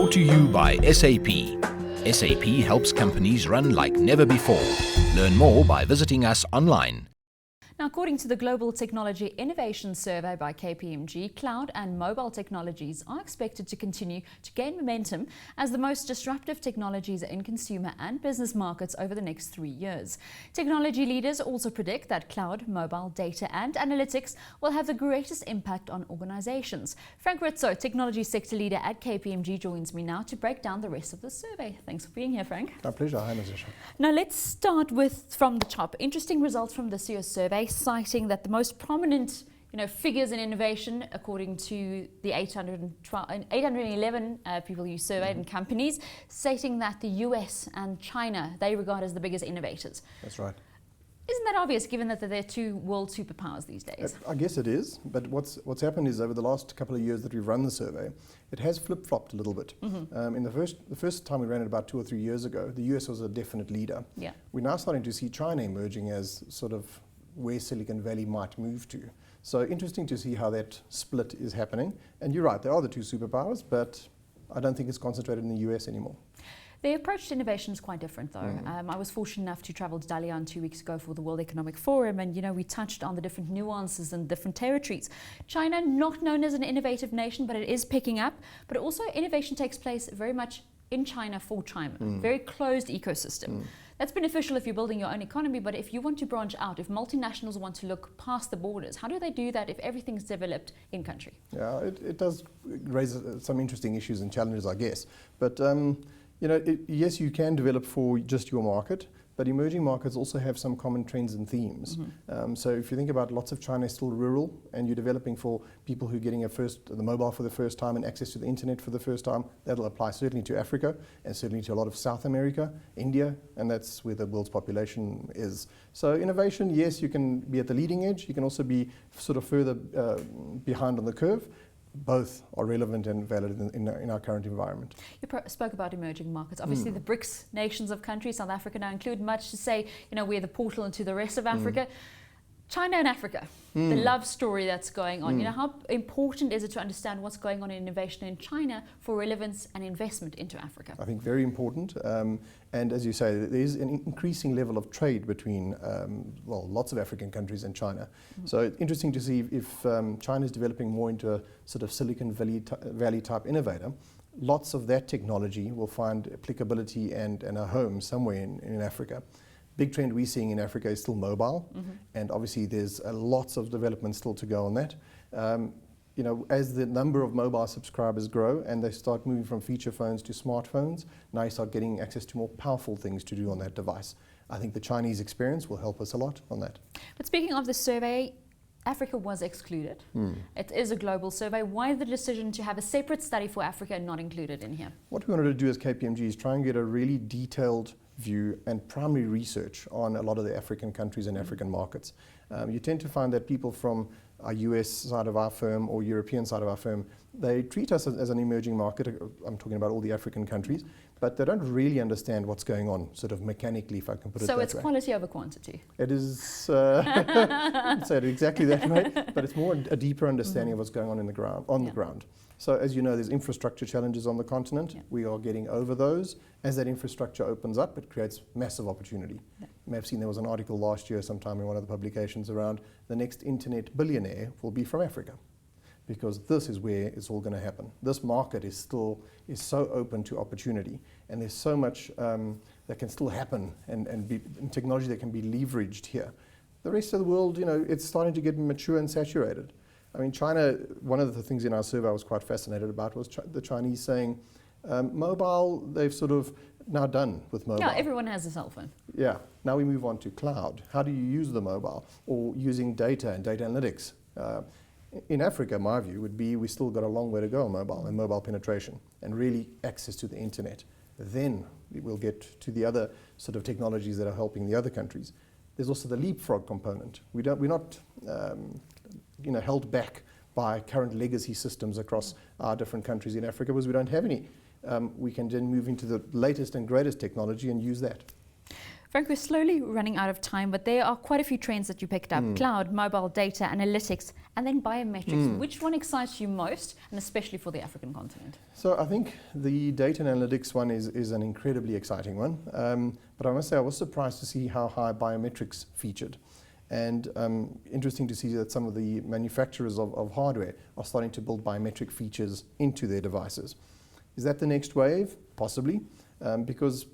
Brought to you by SAP. SAP helps companies run like never before. Learn more by visiting us online. Now, according to the Global Technology Innovation Survey by KPMG, cloud and mobile technologies are expected to continue to gain momentum as the most disruptive technologies in consumer and business markets over the next 3 years. Technology leaders also predict that cloud, mobile, data and analytics will have the greatest impact on organizations. Frank Rizzo, technology sector leader at KPMG, joins me now to break down the rest of the survey. Thanks for being here, Frank. My pleasure. Hi, Nazisha. Now, let's start from the top. Interesting results from this year's survey, citing that the most prominent figures in innovation, according to the 811 people you surveyed in companies, stating that the US and China, they regard as the biggest innovators. That's right. Isn't that obvious, given that they're two world superpowers these days? I guess it is, but what's happened is over the last couple of years that we've run the survey, it has flip-flopped a little bit. In the first time we ran it about 2 or 3 years ago, the US was a definite leader. Yeah. We're now starting to see China emerging as sort of where Silicon Valley might move to. So interesting to see how that split is happening. And you're right, there are the two superpowers, but I don't think it's concentrated in the US anymore. The approach to innovation is quite different, though. I was fortunate enough to travel to Dalian 2 weeks ago for the World Economic Forum, and we touched on the different nuances and different territories. China, not known as an innovative nation, but it is picking up. But also, innovation takes place very much in China for China, very closed ecosystem. That's beneficial if you're building your own economy, but if you want to branch out, if multinationals want to look past the borders, how do they do that if everything's developed in country? Yeah, it does raise some interesting issues and challenges, I guess. But yes, you can develop for just your market, but emerging markets also have some common trends and themes. So if you think about, lots of China is still rural, and you're developing for people who are getting the mobile for the first time and access to the internet for the first time. That'll apply certainly to Africa and certainly to a lot of South America, India, and that's where the world's population is. So innovation, yes, you can be at the leading edge. You can also be sort of further behind on the curve. Both are relevant and valid in our current environment. You spoke about emerging markets. Obviously, the BRICS nations of countries, South Africa now include, much to say, we're the portal into the rest of Africa. China and Africa, the love story that's going on. How important is it to understand what's going on in innovation in China for relevance and investment into Africa? I think very important. And as you say, there is an increasing level of trade between, lots of African countries and China. So it's interesting to see if China is developing more into a sort of Silicon Valley type innovator. Lots of that technology will find applicability and a home somewhere in Africa. Big trend we're seeing in Africa is still mobile, and obviously there's lots of development still to go on that. As the number of mobile subscribers grow and they start moving from feature phones to smartphones, now you start getting access to more powerful things to do on that device. I think the Chinese experience will help us a lot on that. But speaking of the survey, Africa was excluded. It is a global survey. Why the decision to have a separate study for Africa and not included in here? What we wanted to do as KPMG is try and get a really detailed view and primary research on a lot of the African countries and African markets. You tend to find that people from our US side of our firm or European side of our firm, they treat us as an emerging market. I'm talking about all the African countries, but they don't really understand what's going on, sort of mechanically, if I can put it that way. So it's quality over quantity. It is, I wouldn't say it exactly that way, but it's more a deeper understanding of what's going on the ground. So as you know, there's infrastructure challenges on the continent. Yeah. We are getting over those. As that infrastructure opens up, it creates massive opportunity. Yeah. You may have seen there was an article last year sometime in one of the publications around the next internet billionaire will be from Africa, because this is where it's all going to happen. This market is so open to opportunity, and there's so much that can still happen and technology that can be leveraged here. The rest of the world, it's starting to get mature and saturated. I mean, China, one of the things in our survey I was quite fascinated about was the Chinese saying, mobile, they've sort of now done with mobile. Yeah, everyone has a cell phone. Yeah, now we move on to cloud. How do you use the mobile? Or using data and data analytics. In Africa, my view would be we still got a long way to go on mobile and mobile penetration and really access to the internet. Then we'll get to the other sort of technologies that are helping the other countries. There's also the leapfrog component. We're not held back by current legacy systems across our different countries in Africa because we don't have any. We can then move into the latest and greatest technology and use that. Frank, we're slowly running out of time, but there are quite a few trends that you picked up. Cloud, mobile, data, analytics, and then biometrics. Which one excites you most, and especially for the African continent? So I think the data and analytics one is an incredibly exciting one. But I must say I was surprised to see how high biometrics featured. And interesting to see that some of the manufacturers of hardware are starting to build biometric features into their devices. Is that the next wave? Possibly. Because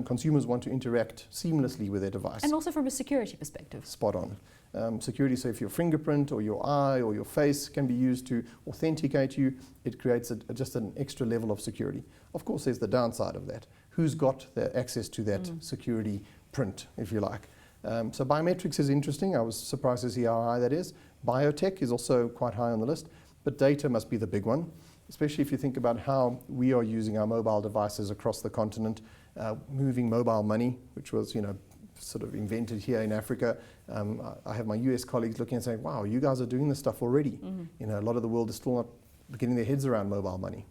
consumers want to interact seamlessly with their device. And also from a security perspective. Spot on. Security, so if your fingerprint or your eye or your face can be used to authenticate you, it creates just an extra level of security. Of course, there's the downside of that. Who's got the access to that security print, if you like? So biometrics is interesting. I was surprised to see how high that is. Biotech is also quite high on the list, but data must be the big one, especially if you think about how we are using our mobile devices across the continent, moving mobile money, which was, sort of invented here in Africa. I have my US colleagues looking and saying, wow, you guys are doing this stuff already. A lot of the world is still not getting their heads around mobile money.